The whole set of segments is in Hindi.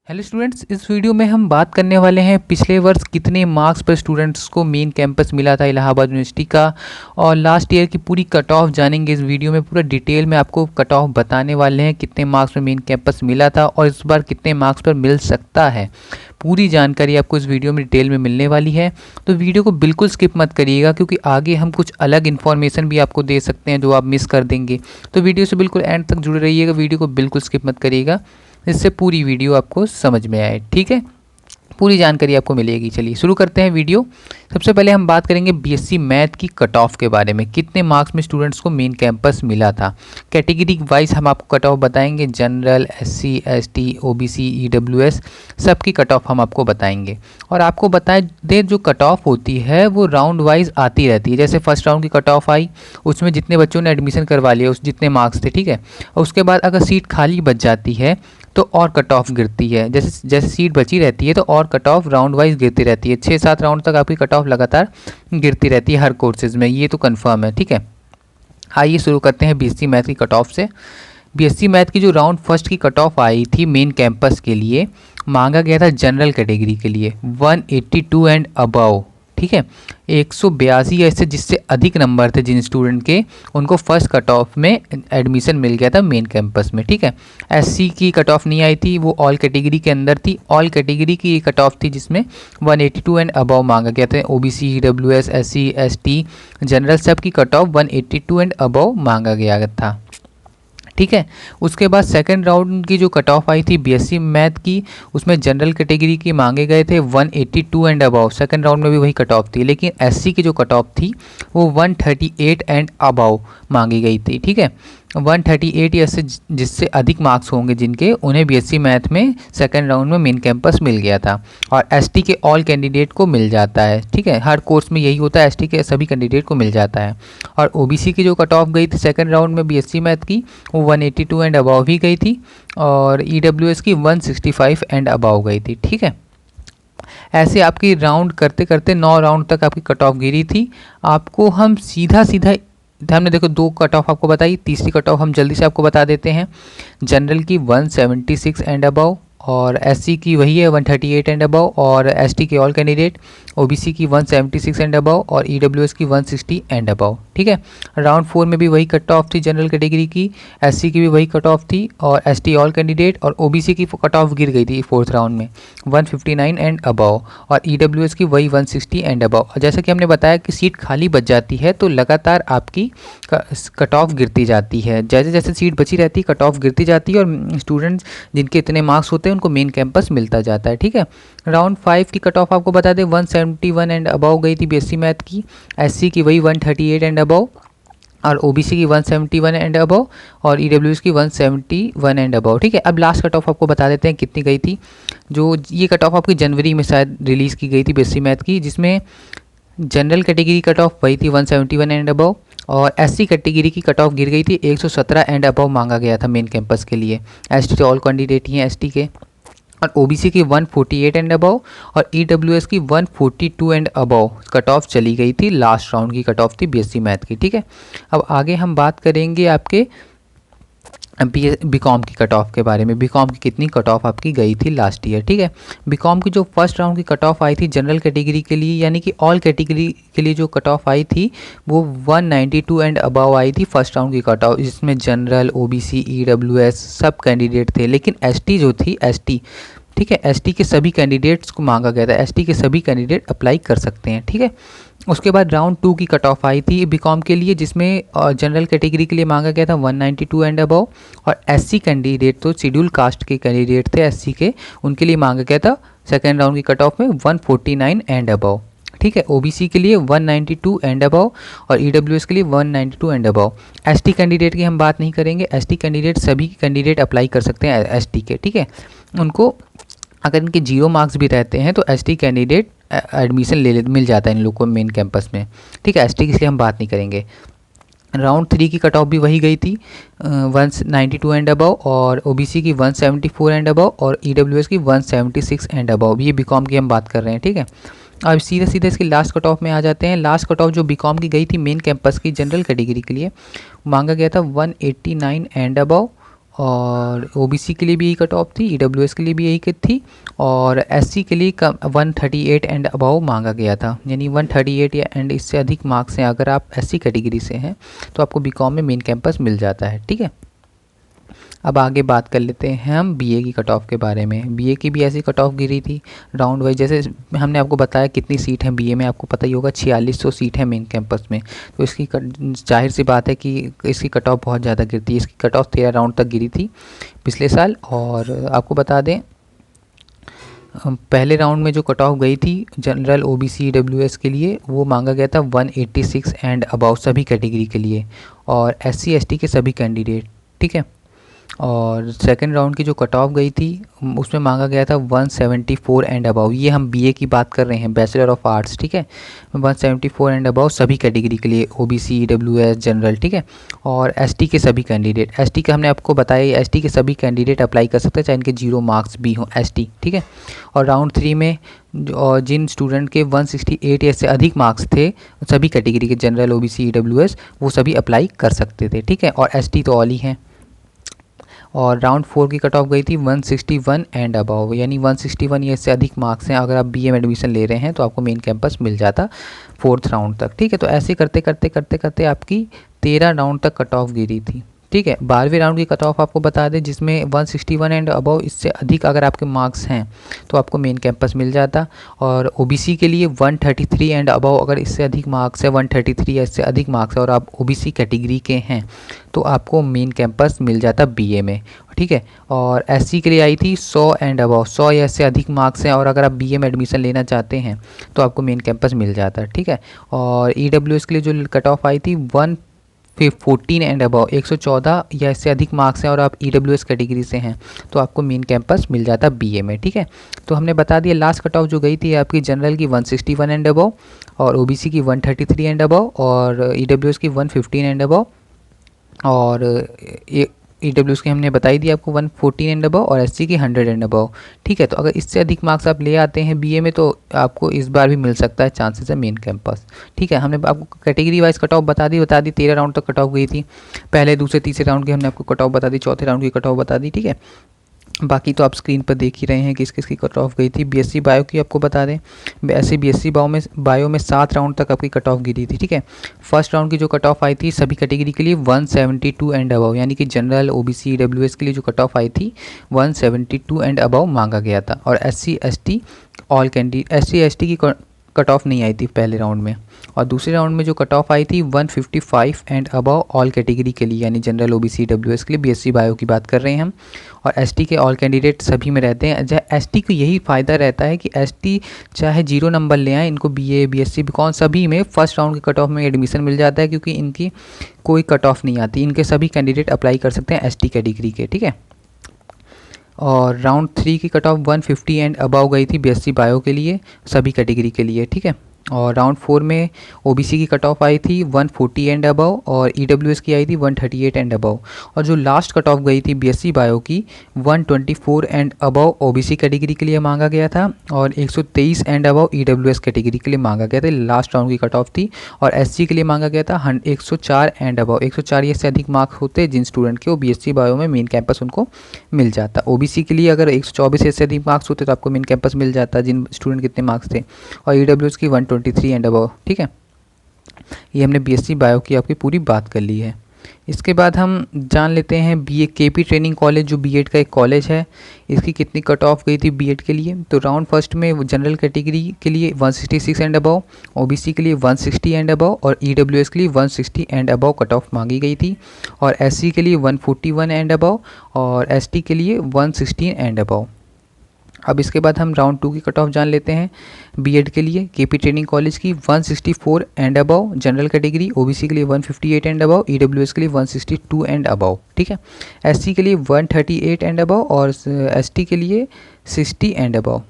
हेलो स्टूडेंट्स, इस वीडियो में हम बात करने वाले हैं पिछले वर्ष कितने मार्क्स पर स्टूडेंट्स को मेन कैंपस मिला था इलाहाबाद यूनिवर्सिटी का। और लास्ट ईयर की पूरी कट ऑफ जानेंगे इस वीडियो में। पूरा डिटेल में आपको कट ऑफ बताने वाले हैं, कितने मार्क्स पर मेन कैंपस मिला था और इस बार कितने मार्क्स पर मिल सकता है। पूरी जानकारी आपको इस वीडियो में डिटेल में मिलने वाली है, तो वीडियो को बिल्कुल स्किप मत करिएगा, क्योंकि आगे हम कुछ अलग इन्फॉर्मेशन भी आपको दे सकते हैं जो आप मिस कर देंगे। तो वीडियो से बिल्कुल एंड तक जुड़े रहिएगा, वीडियो को बिल्कुल स्किप मत करिएगा, इससे पूरी वीडियो आपको समझ में आए। ठीक है, पूरी जानकारी आपको मिलेगी। चलिए शुरू करते हैं वीडियो। सबसे पहले हम बात करेंगे बीएससी मैथ की कट ऑफ के बारे में, कितने मार्क्स में स्टूडेंट्स को मेन कैंपस मिला था। कैटेगरी वाइज हम आपको कट ऑफ बताएंगे, general, SC, ST, OBC, EWS, सबकी कट ऑफ हम आपको बताएंगे। और आपको बता दें, जो कट ऑफ होती है वो राउंड वाइज आती रहती है। जैसे फर्स्ट राउंड की कट ऑफ आई, उसमें जितने बच्चों ने एडमिशन करवा लिया उस जितने मार्क्स थे, ठीक है। और उसके बाद अगर सीट खाली बच जाती है तो और कट ऑफ गिरती है। जैसे जैसे सीट बची रहती है तो और कट ऑफ राउंड वाइज गिरती रहती है। 6-7 राउंड तक आपकी कट ऑफ लगातार गिरती रहती है हर कोर्सेज में, ये तो कंफर्म है। ठीक है, आइए शुरू करते हैं बीएससी मैथ की कट ऑफ से। बीएससी मैथ की जो राउंड फर्स्ट की कट ऑफ आई थी मेन कैंपस के लिए, मांगा गया था जनरल कैटेगरी के लिए 182 एंड अबव। ठीक है, 182 ऐसे जिससे अधिक नंबर थे जिन स्टूडेंट के, उनको फर्स्ट कट ऑफ में एडमिशन मिल गया था मेन कैंपस में। ठीक है, एससी की कट ऑफ नहीं आई थी, वो ऑल कैटेगरी के अंदर थी। ऑल कैटेगरी की ये कट ऑफ थी जिसमें 182 एंड अबव मांगा गया था। OBC, EWS, SC, ST, general सब की कट ऑफ 182 एंड अबव मांगा गया था। ठीक है, उसके बाद सेकंड राउंड की जो कट ऑफ आई थी बीएससी मैथ की, उसमें जनरल कैटेगरी की मांगे गए थे 182 एंड अबव। सेकंड राउंड में भी वही कट ऑफ थी, लेकिन एससी की जो कट ऑफ थी वो 138 एंड अबव मांगी गई थी। ठीक है, 138 या जिससे अधिक मार्क्स होंगे जिनके, उन्हें बीएससी मैथ में सेकंड राउंड में मेन कैंपस मिल गया था। और एसटी के ऑल कैंडिडेट को मिल जाता है। ठीक है, हर कोर्स में यही होता है, एसटी के सभी कैंडिडेट को मिल जाता है। और ओबीसी की जो कट ऑफ गई थी सेकंड राउंड में बीएससी मैथ की, वो 182 एंड अबव ही गई थी। और ईडब्ल्यूएस की 165 एंड अबव गई थी। ठीक है, ऐसे आपकी राउंड करते करते 9 राउंड तक आपकी कट ऑफ गिरी थी। आपको हम सीधा सीधा, हमने देखो 2 कट ऑफ आपको बताई, तीसरी कट ऑफ हम जल्दी से आपको बता देते हैं। जनरल की 176 एंड अबव, और एससी की वही है 138 एंड अबव, और एसटी के ऑल कैंडिडेट। ओबीसी की 176 एंड अबव, और ईडब्ल्यूएस की 160 एंड अबव। ठीक है, राउंड 4 में भी वही कट ऑफ थी जनरल कैटेगरी की, एससी की भी वही कट ऑफ थी, और एसटी ऑल कैंडिडेट। और ओबीसी की कट ऑफ गिर गई थी फोर्थ राउंड में 159 एंड अबव, और ईडब्ल्यूएस की वही 160 एंड अबव। और जैसा कि हमने बताया कि सीट खाली बच जाती है तो लगातार आपकी कट ऑफ गिरती जाती है। जैसे जैसे सीट बची रहती है कट ऑफ गिरती जाती है, और स्टूडेंट्स जिनके इतने मार्क्स होते हैं उनको मेन कैंपस मिलता जाता है। ठीक है, राउंड 5 की कट ऑफ आपको बता दें 171 एंड अबव गई थी बीएससी मैथ की, एससी की वही 138 एंड अबव, और ओबीसी की 171 एंड अबव, और ईडब्ल्यूएस की 171 एंड अबव। ठीक है, अब लास्ट कट ऑफ आपको बता देते हैं कितनी गई थी। जो ये कट ऑफ आपकी जनवरी में शायद रिलीज़ की गई थी बीएससी मैथ की, जिसमें जनरल कैटेगरी कट ऑफ वही थी 171 एंड अबव, और एससी कैटेगरी की कट ऑफ गिर गई थी 117 एंड अबव मांगा गया था मेन कैंपस के लिए। एसटी के ऑल कैंडिडेट ही हैं एसटी के। और ओबीसी की 148 एंड अबव, और ईडब्ल्यूएस की 142 एंड अबव कट ऑफ चली गई थी। लास्ट राउंड की कट ऑफ थी बीएससी मैथ की। ठीक है, अब आगे हम बात करेंगे आपके बीकॉम की कट ऑफ के बारे में। बीकॉम की कितनी कट ऑफ आपकी गई थी लास्ट ईयर। ठीक है, बीकॉम की जो फर्स्ट राउंड की कट ऑफ आई थी जनरल कैटेगरी के लिए, यानी कि ऑल कैटेगरी के लिए जो कट ऑफ आई थी वो 192 एंड अबव आई थी फर्स्ट राउंड की कट ऑफ, जिसमें जनरल, ओबीसी, ईडब्ल्यूएस सब कैंडिडेट थे। लेकिन एसटी जो थी, एसटी, ठीक है, एसटी के सभी कैंडिडेट्स को मांगा गया था। एसटी के सभी कैंडिडेट अप्लाई कर सकते हैं। ठीक है, उसके बाद राउंड 2 की कट ऑफ आई थी बीकॉम के लिए, जिसमें जनरल कैटेगरी के लिए मांगा गया था 192 एंड अबव, और एससी कैंडिडेट तो शेड्यूल कास्ट के कैंडिडेट थे एससी के, उनके लिए मांगा गया था सेकेंड राउंड की कट ऑफ में 149 एंड अबव। ठीक है, ओबीसी के लिए 192 एंड अबव, और ईडब्ल्यूएस के लिए 192 एंड अबव। एसटी कैंडिडेट की हम बात नहीं करेंगे, एसटी कैंडिडेट सभी कैंडिडेट अप्लाई कर सकते हैं एसटी के। ठीक है, उनको अगर इनके 0 मार्क्स भी रहते हैं तो एसटी कैंडिडेट एडमिशन मिल जाता है इन लोग को मेन कैंपस में। ठीक है, एसटी की इसलिए हम बात नहीं करेंगे। राउंड 3 की कट ऑफ भी वही गई थी 192 एंड अबव, और ओबीसी की 174 एंड अबव, और ईडब्ल्यूएस की 176 एंड अबव। ये बीकॉम की हम बात कर रहे हैं। ठीक है, अब सीधे सीधे इसकी लास्ट कट ऑफ में आ जाते हैं। लास्ट कट ऑफ जो बीकॉम की गई थी मेन कैंपस की जनरल कैटेगरी के लिए, मांगा गया था 189 एंड अबव, और ओबीसी के लिए भी यही कट ऑफ थी, ईडब्ल्यूएस के लिए भी यही थी, और एससी के लिए 138 एंड अबव मांगा गया था, यानी 138 या एंड इससे अधिक मार्क्स हैं अगर आप एससी कैटेगरी से हैं तो आपको बीकॉम में मेन कैंपस मिल जाता है। ठीक है, अब आगे बात कर लेते हैं हम बीए की कट ऑफ के बारे में। बीए की भी ऐसी कट ऑफ गिरी थी राउंड वाइज, जैसे हमने आपको बताया कितनी सीट हैं बीए में, आपको पता ही होगा 4600 सीट है मेन कैंपस में, तो इसकी जाहिर सी बात है कि इसकी कट ऑफ बहुत ज़्यादा गिरती है। इसकी कट ऑफ 13 राउंड तक गिरी थी पिछले साल। और आपको बता दें पहले राउंड में जो कट ऑफ गई थी जनरल ओबीसी ईडब्ल्यूएस के लिए, वो मांगा गया था 186 एंड अबाउ सभी कैटेगरी के लिए, और एससी एसटी के सभी कैंडिडेट। ठीक है, और सेकंड राउंड की जो कट ऑफ गई थी उसमें मांगा गया था 174 एंड अबाउ, ये हम बीए की बात कर रहे हैं, बैचलर ऑफ आर्ट्स। ठीक है, 174 एंड अबाउ सभी कैटेगरी के लिए, ओबीसी ईडब्ल्यूएस जनरल। ठीक है, और एसटी के सभी कैंडिडेट, एसटी का हमने आपको बताया एसटी के सभी कैंडिडेट अप्लाई कर सकते हैं चाहे इनके 0 मार्क्स भी हों एसटी। ठीक है, और राउंड 3 में जिन स्टूडेंट के 168 या से अधिक मार्क्स थे सभी कैटेगरी के, जनरल ओबीसी ईडब्ल्यूएस, वो सभी अप्लाई कर सकते थे। ठीक है, और एसटी तो ऑल ही हैं। और राउंड 4 की कट ऑफ गई थी 161 एंड अबव, यानी 161 या इससे अधिक मार्क्स हैं अगर आप बीए में एडमिशन ले रहे हैं तो आपको मेन कैंपस मिल जाता 4th राउंड तक। ठीक है, तो ऐसे करते करते करते करते आपकी 13 राउंड तक कट ऑफ गिरी थी। ठीक है, 12वें राउंड की कट ऑफ आपको बता दें जिसमें 161 एंड अबव इससे अधिक अगर आपके मार्क्स हैं तो आपको मेन कैंपस मिल जाता। और ओबीसी के लिए 133 एंड अबव अगर इससे अधिक मार्क्स है, 133 या इससे अधिक मार्क्स है और आप ओबीसी कैटेगरी के हैं तो आपको मेन कैंपस मिल जाता बीए में। ठीक है, और एससी के लिए आई थी 100 एंड अबव, 100 या इससे अधिक मार्क्स हैं और अगर आप बीए में एडमिशन लेना चाहते हैं तो आपको मेन कैंपस मिल जाता है। ठीक है, और ईडब्ल्यूएस के लिए जो कट ऑफ आई थी 114 एंड अबव, 114 या इससे अधिक मार्क्स हैं और आप ईडब्ल्यूएस कैटेगरी से हैं तो आपको मेन कैंपस मिल जाता बीए में। ठीक है, तो हमने बता दिया लास्ट कट ऑफ जो गई थी आपकी जनरल की 161 एंड अबव, और ओबीसी की 133 एंड अबव, और ईडब्ल्यूएस की 115 एंड अबव, और ईडब्ल्यूएस की हमने बताई दी आपको 114 एंड अबव, और एससी की 100 एंड अबव। ठीक है, तो अगर इससे अधिक मार्क्स आप ले आते हैं बीए में तो आपको इस बार भी मिल सकता है चांसेस है मेन कैंपस। ठीक है, हमने आपको कैटेगरी वाइज कट ऑफ बता दी 13 राउंड तक कट ऑफ गई थी। पहले दूसरे तीसरे राउंड की हमने आपको कट ऑफ बता दी, चौथे राउंड की कट ऑफ बता दी। ठीक है, बाकी तो आप स्क्रीन पर देख ही रहे हैं किस किस की कट ऑफ गई थी। बीएससी बायो की आपको बता दें, ऐसे बीएससी बायो में 7 राउंड तक आपकी कट ऑफ गिरी थी। ठीक है, फर्स्ट राउंड की जो कट ऑफ आई थी सभी कैटेगरी के लिए 172 एंड अबव, यानी कि जनरल ओबीसी ईडब्ल्यूएस के लिए जो कट ऑफ आई थी 172 एंड अबव मांगा गया था। और SC ST all candidate, SC ST की कट ऑफ नहीं आई थी पहले राउंड में। और दूसरे राउंड में जो कट ऑफ आई थी 155 एंड अबव ऑल कैटेगरी के लिए, यानी जनरल ओबीसी डब्ल्यूएस के लिए, बीएससी बायो की बात कर रहे हैं हम। और एसटी के ऑल कैंडिडेट सभी में रहते हैं। एसटी को यही फ़ायदा रहता है कि एसटी चाहे 0 नंबर ले आए, इनको बीए बीएससी बीकॉम सभी में फर्स्ट राउंड के कट ऑफ में एडमिशन मिल जाता है, क्योंकि इनकी कोई कट ऑफ नहीं आती, इनके सभी कैंडिडेट अप्लाई कर सकते हैं एसटी कैटेगरी के। ठीक है, और राउंड 3 की कट ऑफ 150 एंड अबव गई थी बीएससी बायो के लिए, सभी कैटेगरी के लिए। ठीक है, और राउंड 4 में ओबीसी की कट ऑफ आई थी 140 एंड अबव, और ईडब्ल्यूएस की आई थी 138 एंड अबव। और जो लास्ट कट ऑफ गई थी बीएससी बायो की 124 एंड अबव ओबीसी कैटेगरी के लिए मांगा गया था, और 123 एंड अबव ईडब्ल्यूएस कैटेगरी के लिए मांगा गया था। लास्ट राउंड की कट ऑफ थी। और एससी के लिए मांगा गया था 104 एंड अबव, 104 या से अधिक मार्क्स होते जिन स्टूडेंट के, वो बीएससी बायो में मेन कैंपस उनको मिल जाता। ओबीसी के लिए अगर 124 या से अधिक मार्क्स होते तो आपको मेन कैंपस मिल जाता जिन स्टूडेंट कितने मार्क्स थे। और ईडब्ल्यूएस की 123 एंड अबव। ठीक है, ये हमने बीएससी बायो की आपकी पूरी बात कर ली है। इसके बाद हम जान लेते हैं बीए केपी ट्रेनिंग कॉलेज, जो बीएड का एक कॉलेज है, इसकी कितनी कट ऑफ गई थी बीएड के लिए। तो राउंड फर्स्ट में जनरल कैटेगरी के लिए 166 एंड अबव, ओबीसी के लिए 160 एंड अबव, और ईडब्ल्यूएस के लिए 160 एंड अबव कट ऑफ मांगी गई थी। और एससी के लिए 141 एंड अबव, और एसटी के लिए 116 एंड अबव। अब इसके बाद हम राउंड 2 की कट ऑफ जान लेते हैं बीएड के लिए केपी ट्रेनिंग कॉलेज की 164 and above general category, OBC के लिए 158 एंड अबव, ईडब्ल्यूएस के लिए 162 एंड अबव। ठीक है, एससी के लिए 138 एंड अबव, और एसटी के लिए 60 एंड अबव।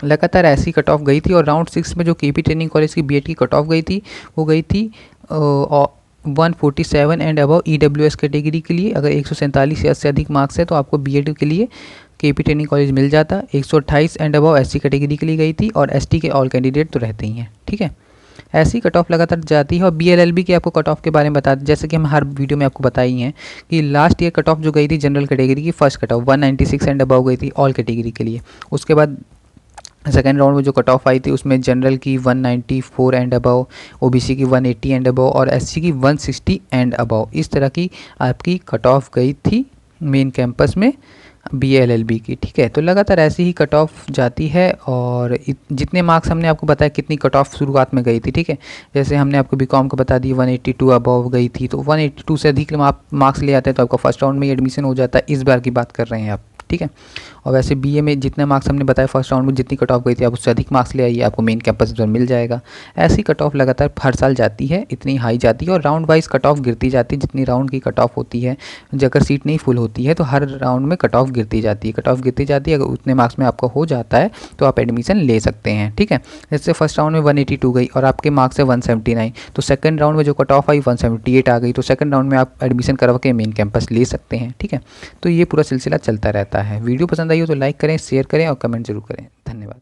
लगातार ऐसी कट ऑफ गई थी। और राउंड 6 में जो केपी ट्रेनिंग कॉलेज की बीएड की कट ऑफ गई थी वो गई थी 147 एंड अबव ईडब्ल्यूएस कैटेगरी के लिए। अगर 147 या से अधिक मार्क्स है तो आपको बीएड के लिए केपी ट्रेनिंग कॉलेज मिल जाता। 128 एंड अबव एससी कैटेगरी के लिए गई थी, और एसटी के ऑल कैंडिडेट तो रहते ही हैं। ठीक है, ऐसी कट ऑफ लगातार जाती है। और BLLB की आपको कट ऑफ के बारे में बता दें, जैसे कि हम हर वीडियो में आपको बताई हैं कि लास्ट ईयर कट ऑफ जो गई थी जनरल कैटेगरी की first cut off 196 and above गई थी ऑल कैटेगरी के लिए। उसके बाद सेकेंड राउंड में जो कट ऑफ आई थी उसमें जनरल की 194 एंड अबव, OBC की 180 एंड अबव और SC की 160 एंड अबव। इस तरह की आपकी कट ऑफ गई थी मेन कैंपस में BLLB की, ठीक है। तो लगातार ऐसी ही कट ऑफ जाती है। और जितने मार्क्स हमने आपको बताया कितनी कट ऑफ शुरुआत में गई थी, ठीक है। जैसे हमने आपको BCom का बता दी 182 अबव गई थी, तो 182 से अधिक आप मार्क्स ले आते हैं तो आपका फर्स्ट राउंड में ही एडमिशन हो जाता है। इस बार की बात कर रहे हैं आप, ठीक है। और वैसे BA में जितने मार्क्स हमने बताया फर्स्ट राउंड में जितनी कट ऑफ गई थी आप उससे अधिक मार्क्स ले आइए, आपको मेन कैंपस पर मिल जाएगा। ऐसी कट ऑफ लगातार हर साल जाती है, इतनी हाई जाती है। और राउंड वाइज कट ऑफ गिरती जाती है, जितनी राउंड की कट ऑफ होती है, अगर सीट नहीं फुल होती है तो हर राउंड में कट ऑफ गिरती जाती है। कट ऑफ गिरती जाती है, अगर उतने मार्क्स में आपका हो जाता है तो आप एडमिशन ले सकते हैं, ठीक है। जैसे फर्स्ट राउंड में 182 गई और आपके मार्क्स है 179, तो सेकंड राउंड में जो कट ऑफ आई 178 आ गई, तो सेकंड राउंड में आप एडमिशन करवा के मेन कैंपस ले सकते हैं, ठीक है। तो ये पूरा सिलसिला चलता रहता है। वीडियो पसंद आई हो तो लाइक करें, शेयर करें और कमेंट जरूर करें। धन्यवाद।